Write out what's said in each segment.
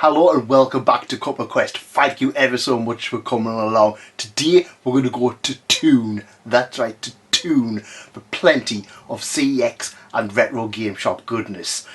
Hello and welcome back to Cuppa Quest. Thank you ever so much for coming along. Today we're going to go to Toon. That's right, to Toon for plenty of CEX and retro game shop goodness.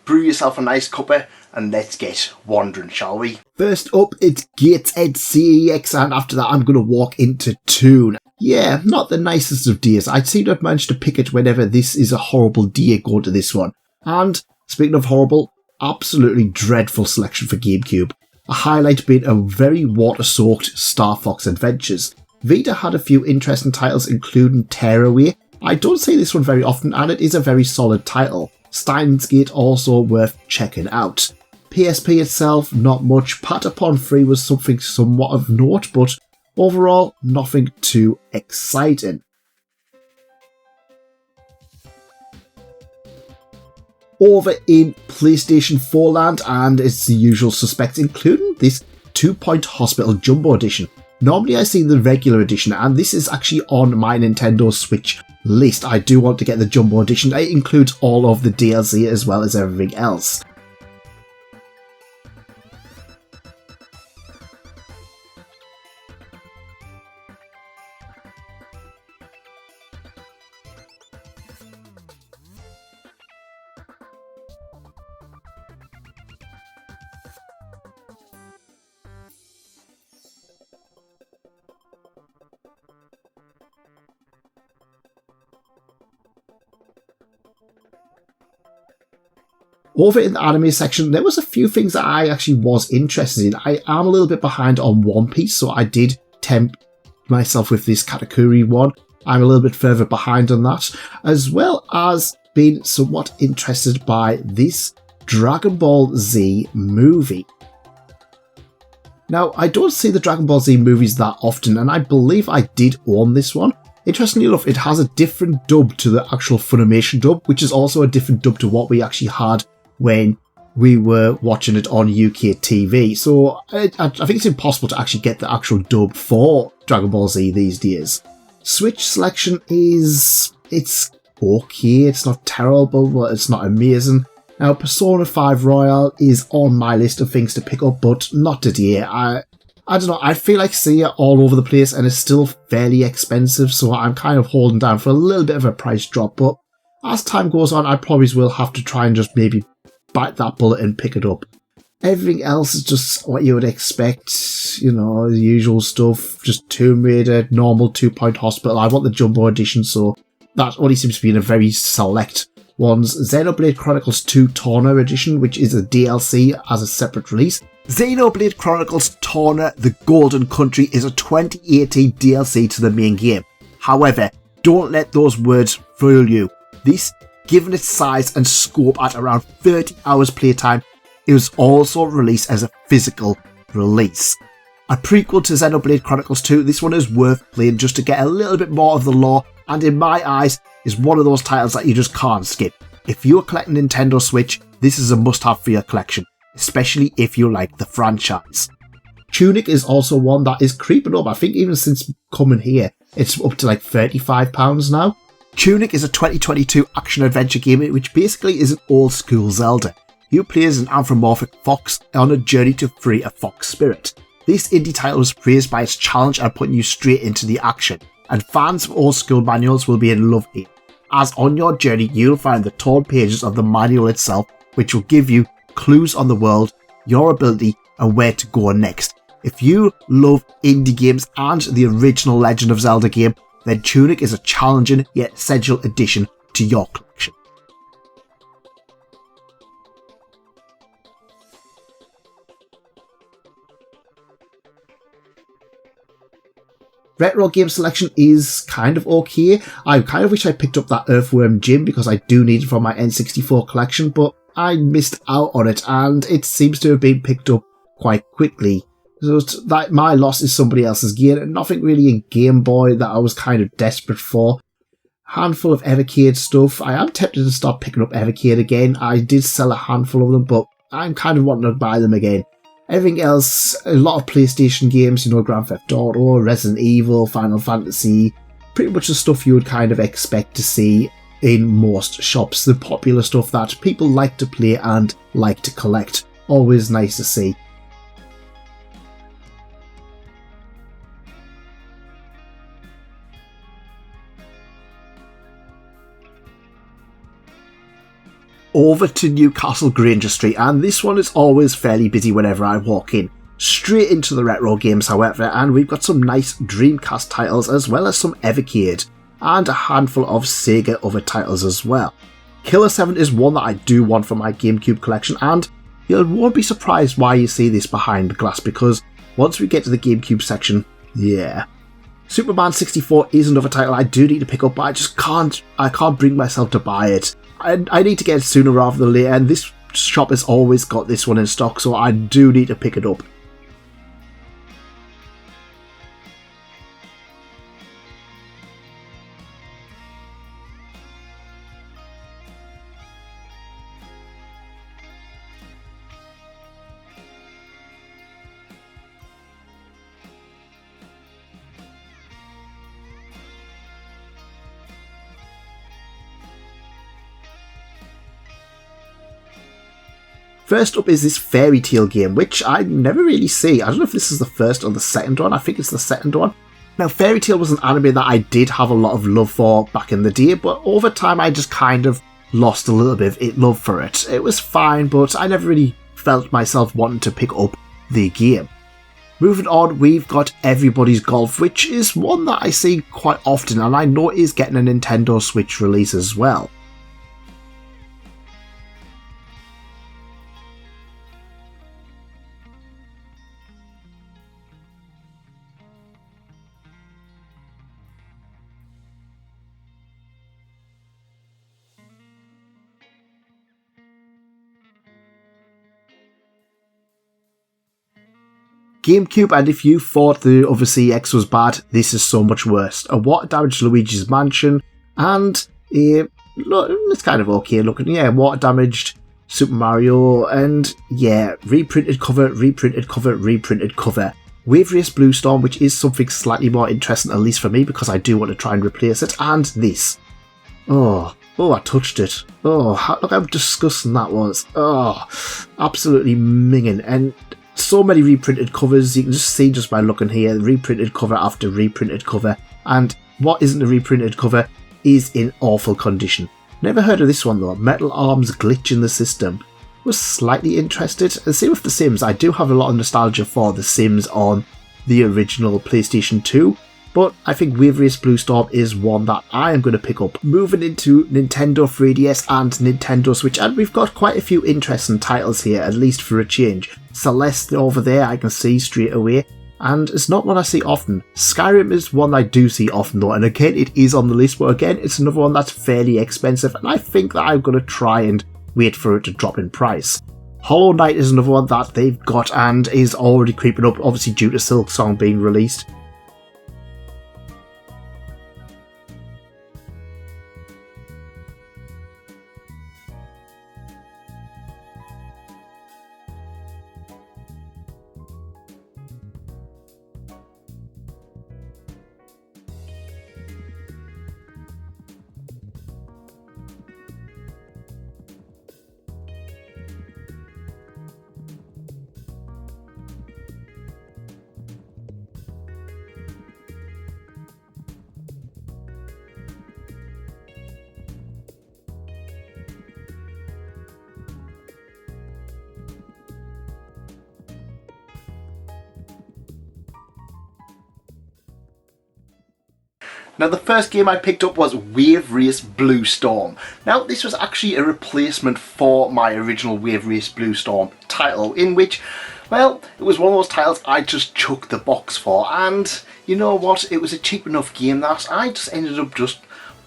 Brew yourself a nice cuppa and let's get wandering, shall we? First up, it's Gateshead CEX, and after that I'm going to walk into Toon. Yeah, not the nicest of days. I seem to have managed to pick it whenever this is a horrible day going to this one. And speaking of horrible, absolutely dreadful selection for GameCube. A highlight being a very water-soaked Star Fox Adventures. Vita had a few interesting titles including Tearaway. I don't see this one very often and it is a very solid title. Steins Gate also worth checking out. PSP itself, not much. Patapon 3 was something somewhat of note, but overall, nothing too exciting. Over in PlayStation 4 land, and it's the usual suspects, including this 2 Point Hospital Jumbo Edition. Normally I see the regular edition, and this is actually on my Nintendo Switch list. I do want to get the Jumbo Edition. It includes all of the DLC as well as everything else. Over in the anime section, there was a few things that I actually was interested in. I am a little bit behind on One Piece, so I did tempt myself with this Katakuri one. I'm a little bit further behind on that, as well as being somewhat interested by this Dragon Ball Z movie. Now, I don't see the Dragon Ball Z movies that often, and I believe I did own this one. Interestingly enough, it has a different dub to the actual Funimation dub, which is also a different dub to what we actually had when we were watching it on UK TV. So I think it's impossible to actually get the actual dub for Dragon Ball Z these days. Switch selection it's okay, it's not terrible, but it's not amazing. Now, Persona 5 Royal is on my list of things to pick up, but not today. I don't know, I feel like seeing it all over the place and it's still fairly expensive, so I'm kind of holding down for a little bit of a price drop, but as time goes on, I probably will have to try and just maybe bite that bullet and pick it up. Everything else is just what you would expect, you know, the usual stuff, just Tomb Raider, normal 2 Point Hospital. I want the Jumbo Edition, so that only seems to be in a very select ones. Xenoblade Chronicles 2 Torna Edition, which is a DLC as a separate release. Xenoblade Chronicles Torna The Golden Country is a 2018 DLC to the main game. However, don't let those words fool you. This, given its size and scope at around 30 hours playtime, it was also released as a physical release. A prequel to Xenoblade Chronicles 2, this one is worth playing just to get a little bit more of the lore, and in my eyes is one of those titles that you just can't skip. If you're collecting Nintendo Switch, this is a must-have for your collection, especially if you like the franchise. Tunic is also one that is creeping up. I think even since coming here, it's up to like £35 now. Tunic is a 2022 action-adventure game which basically is an old-school Zelda. You play as an anthropomorphic fox on a journey to free a fox spirit. This indie title was praised by its challenge and putting you straight into the action, and fans of old-school manuals will be in love here, as on your journey you'll find the torn pages of the manual itself, which will give you clues on the world, your ability, and where to go next. If you love indie games and the original Legend of Zelda game, then Tunic is a challenging yet essential addition to your collection. Retro game selection is kind of okay. I kind of wish I picked up that Earthworm Jim because I do need it for my N64 collection, but I missed out on it and it seems to have been picked up quite quickly. So that my loss is somebody else's gear, and nothing really in Game Boy that I was kind of desperate for. Handful of Evercade stuff. I am tempted to start picking up Evercade again. I did sell a handful of them, but I'm kind of wanting to buy them again. Everything else, a lot of PlayStation games, you know, Grand Theft Auto, Resident Evil, Final Fantasy, pretty much the stuff you would kind of expect to see in most shops. The popular stuff that people like to play and like to collect. Always nice to see. Over to Newcastle Granger Street, and this one is always fairly busy whenever I walk in. Straight into the retro games, however, and we've got some nice Dreamcast titles as well as some Evercade, and a handful of Sega other titles as well. Killer 7 is one that I do want for my GameCube collection, and you won't be surprised why you see this behind glass, because once we get to the GameCube section, yeah. Superman 64 is another title I do need to pick up, but I can't bring myself to buy it. I need to get it sooner rather than later, and this shop has always got this one in stock, so I do need to pick it up. First up is this Fairy Tail game, which I never really see. I don't know if this is the first or the second one. I think it's the second one. Now, Fairy Tail was an anime that I did have a lot of love for back in the day, but over time I just kind of lost a little bit of love for it. It was fine, but I never really felt myself wanting to pick up the game. Moving on, we've got Everybody's Golf, which is one that I see quite often, and I know it is getting a Nintendo Switch release as well. GameCube, and if you thought the other CEX was bad, this is so much worse. A water damaged Luigi's Mansion, and it's kind of okay looking. Yeah, water damaged Super Mario, and yeah, reprinted cover, reprinted cover, reprinted cover. Waveriest Blue Storm, which is something slightly more interesting, at least for me, because I do want to try and replace it, and this. Oh, I touched it. Oh, look how disgusting that was. Oh, absolutely minging. And so many reprinted covers, you can just see just by looking here, reprinted cover after reprinted cover, and what isn't a reprinted cover is in awful condition. Never heard of this one though. Metal Arms Glitch in the System. Was slightly interested. And same with The Sims, I do have a lot of nostalgia for The Sims on the original PlayStation 2, but I think Waveriest Blue Storm is one that I am going to pick up. Moving into Nintendo 3DS and Nintendo Switch, and we've got quite a few interesting titles here, at least for a change. Celeste over there I can see straight away, and it's not one I see often. Skyrim is one I do see often though, and again it is on the list, but again it's another one that's fairly expensive, and I think that I'm going to try and wait for it to drop in price. Hollow Knight is another one that they've got and is already creeping up, obviously due to Silksong being released. Now the first game I picked up was Wave Race Blue Storm. Now this was actually a replacement for my original Wave Race Blue Storm title, in which, well, it was one of those titles I just chucked the box for, and you know what, it was a cheap enough game that I just ended up just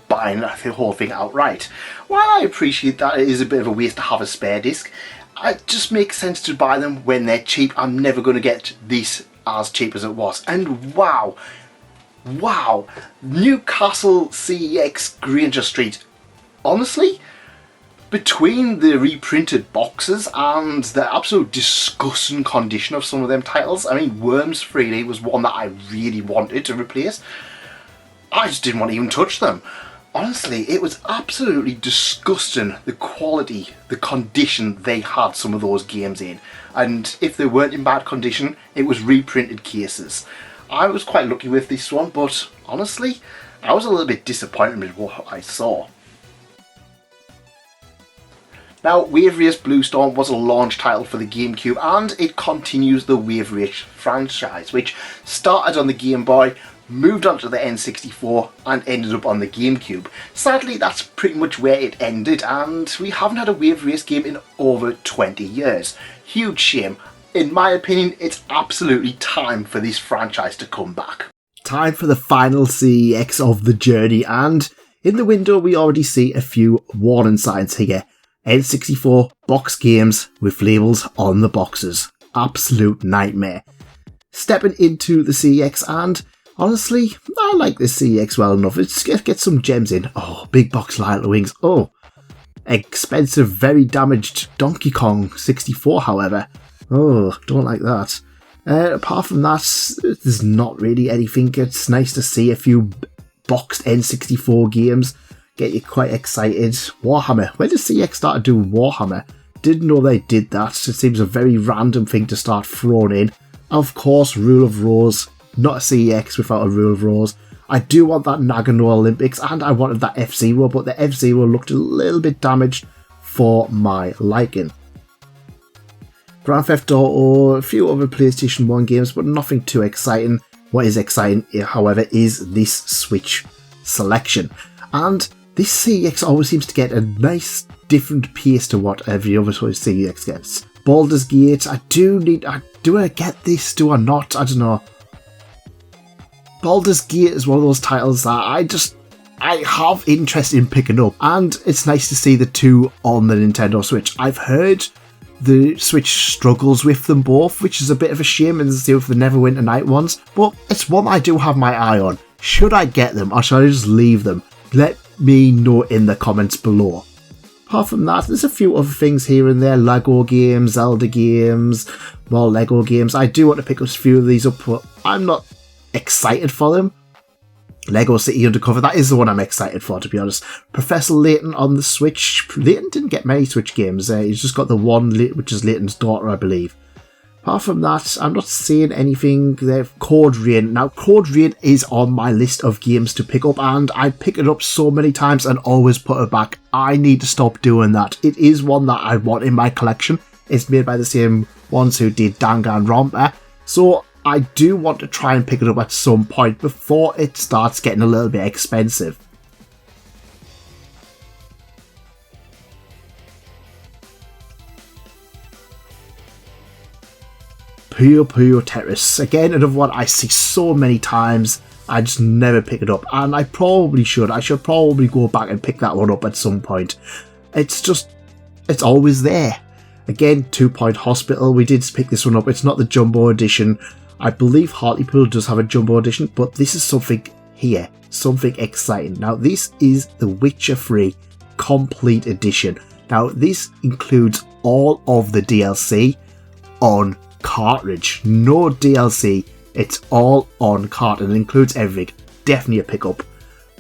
buying the whole thing outright. While I appreciate that it is a bit of a waste to have a spare disc, it just makes sense to buy them when they're cheap. I'm never going to get this as cheap as it was, and wow, Newcastle CEX Granger Street. Honestly, between the reprinted boxes and the absolute disgusting condition of some of them titles, I mean, Worms 3D was one that I really wanted to replace. I just didn't want to even touch them. Honestly, it was absolutely disgusting, the quality, the condition they had some of those games in. And if they weren't in bad condition, it was reprinted cases. I was quite lucky with this one, but honestly, I was a little bit disappointed with what I saw. Now, Wave Race Blue Storm was a launch title for the GameCube, and it continues the Wave Race franchise, which started on the Game Boy, moved on to the N64 and ended up on the GameCube. Sadly, that's pretty much where it ended, and we haven't had a Wave Race game in over 20 years. Huge shame. In my opinion, it's absolutely time for this franchise to come back. Time for the final CEX of the journey, and in the window we already see a few warning signs here. N64 box games with labels on the boxes. Absolute nightmare. Stepping into the CEX, and honestly, I like this CEX well enough. Let's get some gems in. Oh, big box Lionel Wings. Oh, expensive, very damaged Donkey Kong 64, however. Oh, don't like that. Apart from that, there's not really anything. It's nice to see a few boxed N64 games. Get you quite excited. Warhammer. When did CEX start to do Warhammer? Didn't know they did that. It seems a very random thing to start throwing in. Of course, Rule of Rose. Not a CEX without a Rule of Rose. I do want that Nagano Olympics, and I wanted that F-Zero, but the F-Zero looked a little bit damaged for my liking. Grand Theft Auto, a few other PlayStation 1 games, but nothing too exciting. What is exciting, however, is this Switch selection. And this CEX always seems to get a nice different pace to what every other CEX gets. Baldur's Gate, do I get this? Do I not? I don't know. Baldur's Gate is one of those titles that I have interest in picking up, and it's nice to see the two on the Nintendo Switch. I've heard the Switch struggles with them both, which is a bit of a shame, and see if the Neverwinter Night ones, but it's one I do have my eye on. Should I get them, or should I just leave them? Let me know in the comments below. Apart from that, there's a few other things here and there. Lego games, Zelda games, more Lego games. I do want to pick up a few of these up, but I'm not excited for them. Lego City Undercover, that is the one I'm excited for, to be honest. Professor Layton on the Switch. Layton didn't get many Switch games. He's just got the one, which is Layton's daughter, I believe. Apart from that, I'm not seeing anything there. Code Rain. Now, Code Rain is on my list of games to pick up, and I pick it up so many times and always put it back. I need to stop doing that. It is one that I want in my collection. It's made by the same ones who did Danganronpa, so I do want to try and pick it up at some point before it starts getting a little bit expensive. Puyo Puyo Tetris. Again, another one I see so many times. I just never pick it up, and I probably should. I should probably go back and pick that one up at some point. It's always there. Again, 2 Point Hospital. We did pick this one up. It's not the Jumbo Edition. I believe Hartlepool does have a Jumbo Edition, but this is something here. Something exciting. Now, this is the Witcher 3 Complete Edition. Now, this includes all of the DLC on cartridge. No DLC. It's all on cart and it includes everything. Definitely a pickup.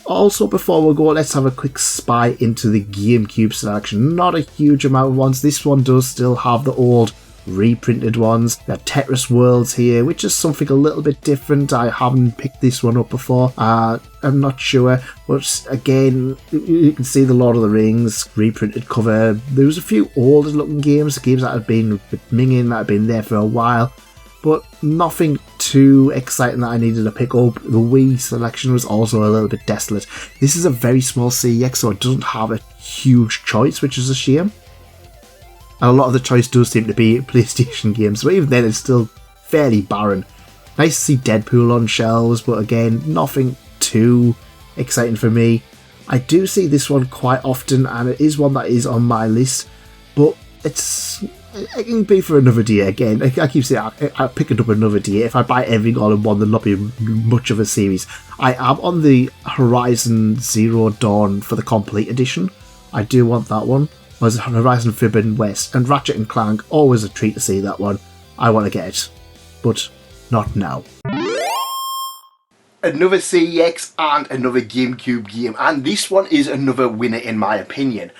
Also, before we go, let's have a quick spy into the GameCube selection. Not a huge amount of ones. This one does still have the old reprinted ones. The Tetris Worlds here, which is something a little bit different. I haven't picked this one up before. I'm not sure, but again, you can see the Lord of the Rings reprinted cover. There was a few older looking games that have been minging, that have been there for a while, but nothing too exciting that I needed to pick up. The Wii selection was also a little bit desolate. This is a very small CEX, so it doesn't have a huge choice, which is a shame. And a lot of the choice does seem to be PlayStation games, but even then it's still fairly barren. Nice to see Deadpool on shelves, but again, nothing too exciting for me. I do see this one quite often, and it is one that is on my list, but it can be for another day. Again, I keep saying I'll pick it up another day. If I buy everything all in one, there'll not be much of a series. I am on the Horizon Zero Dawn for the Complete Edition. I do want that one. Was Horizon Forbidden West, and Ratchet and Clank, always a treat to see that one. I want to get it, but not now. another CEX and another GameCube game, and this one is another winner in my opinion.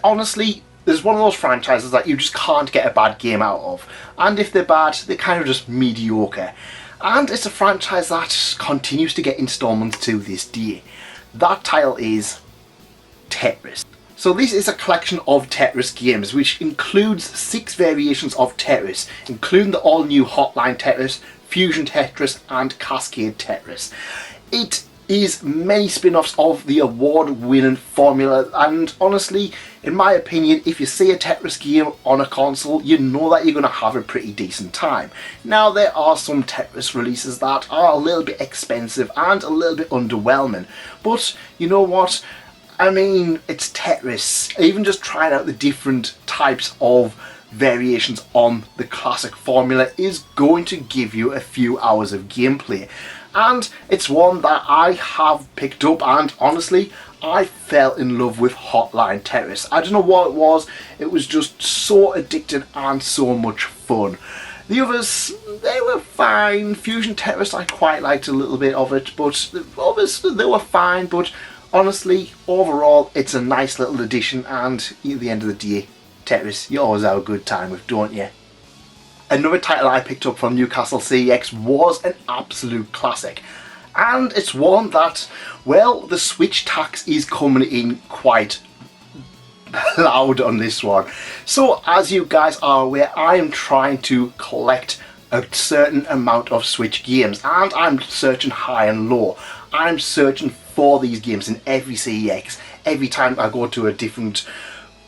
Honestly, there's one of those franchises that you just can't get a bad game out of, and if they're bad, they're kind of just mediocre. And it's a franchise that continues to get installments to this day. That title is Tetris. So this is a collection of Tetris games which includes 6 variations of Tetris, including the all-new Hotline Tetris, Fusion Tetris and Cascade Tetris. It is many spin-offs of the award-winning formula, and honestly, in my opinion, if you see a Tetris game on a console, you know that you're going to have a pretty decent time. Now, there are some Tetris releases that are a little bit expensive and a little bit underwhelming, but you know what? I mean, it's Tetris. Even just trying out the different types of variations on the classic formula is going to give you a few hours of gameplay. And it's one that I have picked up, and honestly, I fell in love with Hotline Tetris. I don't know what it was just so addicting and so much fun. The others, they were fine. Fusion Tetris, I quite liked a little bit of it, but the others, they were fine, but honestly, overall, it's a nice little addition, and at the end of the day, Tetris, you always have a good time with, don't you? Another title I picked up from Newcastle CEX was an absolute classic, and it's one that, well, the Switch tax is coming in quite loud on this one. So as you guys are aware, I am trying to collect a certain amount of Switch games, and I'm searching high and low. I'm searching for these games in every CEX, every time I go to a different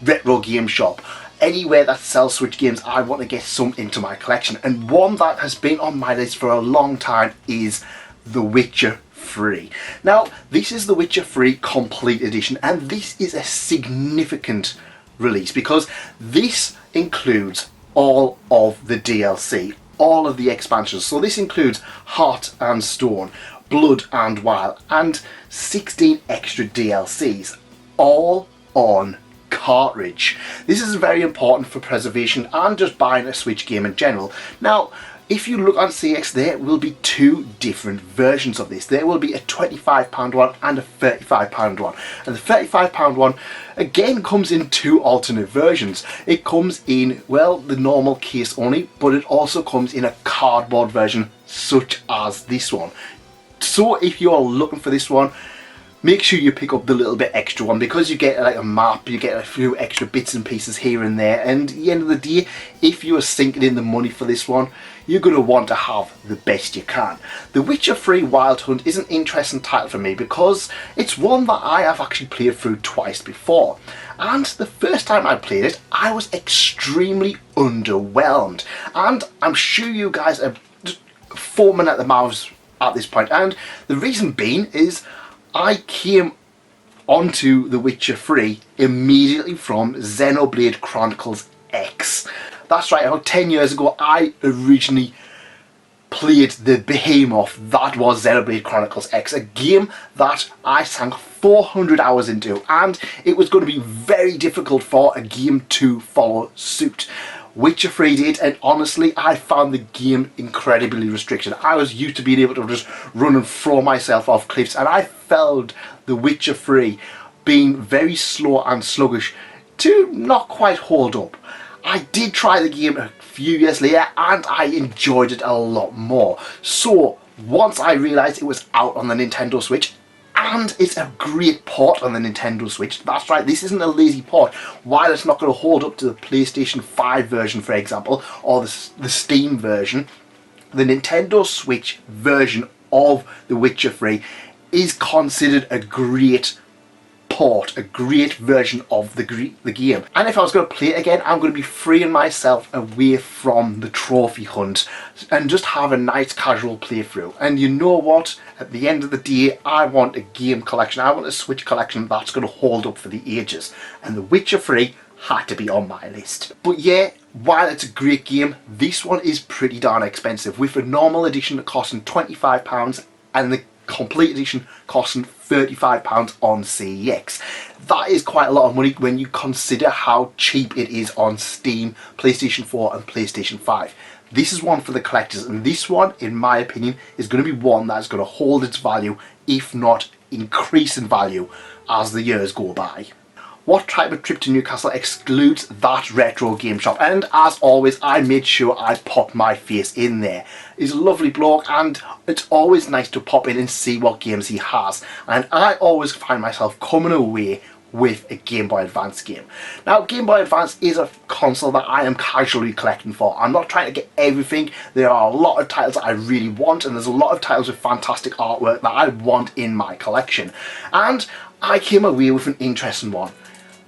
retro game shop. Anywhere that sells Switch games, I want to get some into my collection, and one that has been on my list for a long time is The Witcher 3. Now, this is The Witcher 3 Complete Edition, and this is a significant release because this includes all of the DLC, all of the expansions. So this includes Heart and Stone, Blood and Wild, and 16 extra DLCs, all on cartridge. This is very important for preservation and just buying a Switch game in general. Now, if you look on CEX, there will be 2 different versions of this. There will be a £25 one and a £35 one. And the £35 one, again, comes in 2 alternate versions. It comes in, well, the normal case only, but it also comes in a cardboard version, such as this one. So if you're looking for this one, make sure you pick up the little bit extra one, because you get like a map, you get a few extra bits and pieces here and there, and at the end of the day, if you are sinking in the money for this one, you're going to want to have the best you can. The Witcher 3 Wild Hunt is an interesting title for me because it's one that I have actually played through twice before, and the first time I played it, I was extremely underwhelmed, and I'm sure you guys are just foaming at the mouths at this point, and the reason being is I came onto The Witcher 3 immediately from Xenoblade Chronicles X. That's right, about 10 years ago I originally played the behemoth that was Xenoblade Chronicles X, a game that I sank 400 hours into, and it was going to be very difficult for a game to follow suit. Witcher 3 did, and honestly, I found the game incredibly restricted. I was used to being able to just run and throw myself off cliffs, and I felt The Witcher 3 being very slow and sluggish to not quite hold up. I did try the game a few years later, and I enjoyed it a lot more. So, once I realised it was out on the Nintendo Switch, and it's a great port on the Nintendo Switch. That's right, this isn't a lazy port. While it's not going to hold up to the PlayStation 5 version, for example, or the Steam version, the Nintendo Switch version of The Witcher 3 is considered a great port, a great version of the game. And if I was going to play it again, I'm going to be freeing myself away from the trophy hunt and just have a nice casual playthrough. And you know what? At the end of the day, I want a game collection. I want a Switch collection that's going to hold up for the ages. And The Witcher 3 had to be on my list. But yeah, while it's a great game, this one is pretty darn expensive, with a normal edition costing £25 and the complete edition costing £35 on CEX. That is quite a lot of money when you consider how cheap it is on Steam, PlayStation 4 and PlayStation 5. This is one for the collectors, and this one, in my opinion, is going to be one that's going to hold its value, if not increase in value, as the years go by. What type of trip to Newcastle excludes that retro game shop? And as always, I made sure I popped my face in there. He's a lovely bloke, and it's always nice to pop in and see what games he has. And I always find myself coming away with a Game Boy Advance game. Now, Game Boy Advance is a console that I am casually collecting for. I'm not trying to get everything. There are a lot of titles that I really want, and there's a lot of titles with fantastic artwork that I want in my collection. And I came away with an interesting one.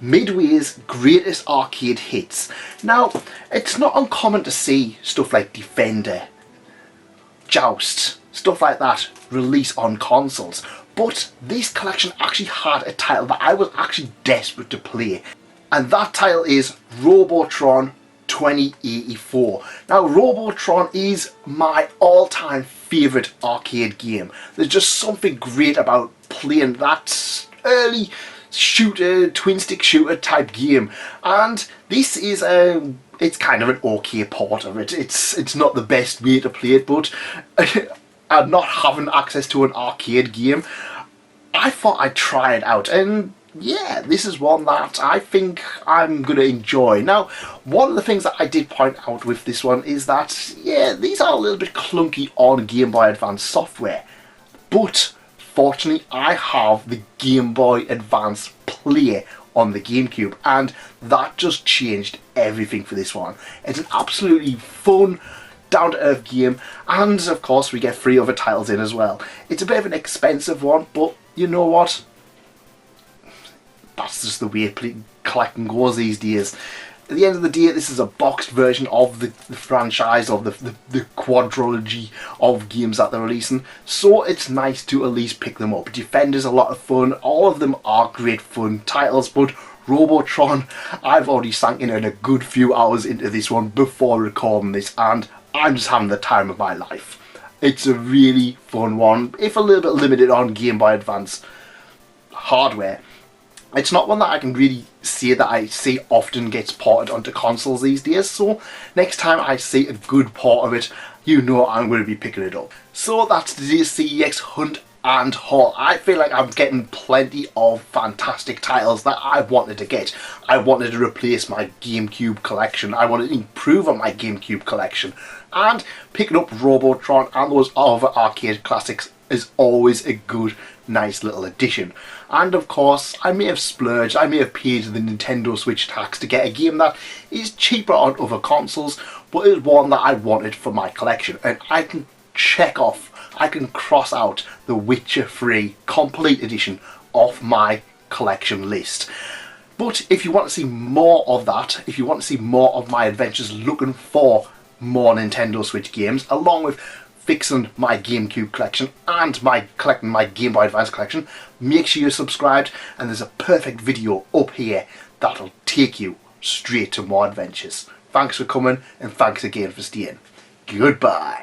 Midway's Greatest Arcade Hits. Now, it's not uncommon to see stuff like Defender, Joust, stuff like that release on consoles. But this collection actually had a title that I was actually desperate to play. And that title is Robotron 2084. Now, Robotron is my all-time favourite arcade game. There's just something great about playing that early shooter, twin-stick shooter type game. And this is it's kind of an okay port of it. It's not the best way to play it, but and not having access to an arcade game, I thought I'd try it out, and yeah, this is one that I think I'm going to enjoy. Now, one of the things that I did point out with this one is that, yeah, these are a little bit clunky on Game Boy Advance software, but fortunately I have the Game Boy Advance Play on the GameCube, and that just changed everything for this one. It's an absolutely fun, down-to-earth game, and of course we get 3 other titles in as well. It's a bit of an expensive one, but you know what? That's just the way collecting goes these days. At the end of the day, this is a boxed version of the franchise, of the quadrilogy of games that they're releasing, so it's nice to at least pick them up. Defender's a lot of fun, all of them are great fun titles, but Robotron, I've already sunk in a good few hours into this one before recording this, and I'm just having the time of my life. It's a really fun one, if a little bit limited on Game Boy Advance hardware. It's not one that I can really say that I see often gets ported onto consoles these days, so next time I see a good port of it, you know I'm going to be picking it up. So that's today's CEX Hunt and Haul. I feel like I'm getting plenty of fantastic titles that I wanted to get. I wanted to replace my GameCube collection. I wanted to improve on my GameCube collection. And picking up Robotron and those other arcade classics is always a good, nice little addition. And of course, I may have splurged, I may have paid the Nintendo Switch tax to get a game that is cheaper on other consoles, but is one that I wanted for my collection. And I can check off, I can cross out the Witcher 3 Complete Edition off my collection list. But if you want to see more of that, if you want to see more of my adventures looking for more Nintendo Switch games, along with fixing my GameCube collection and collecting my Game Boy Advance collection, make sure you're subscribed, and there's a perfect video up here that'll take you straight to more adventures. Thanks for coming, and thanks again for staying. Goodbye.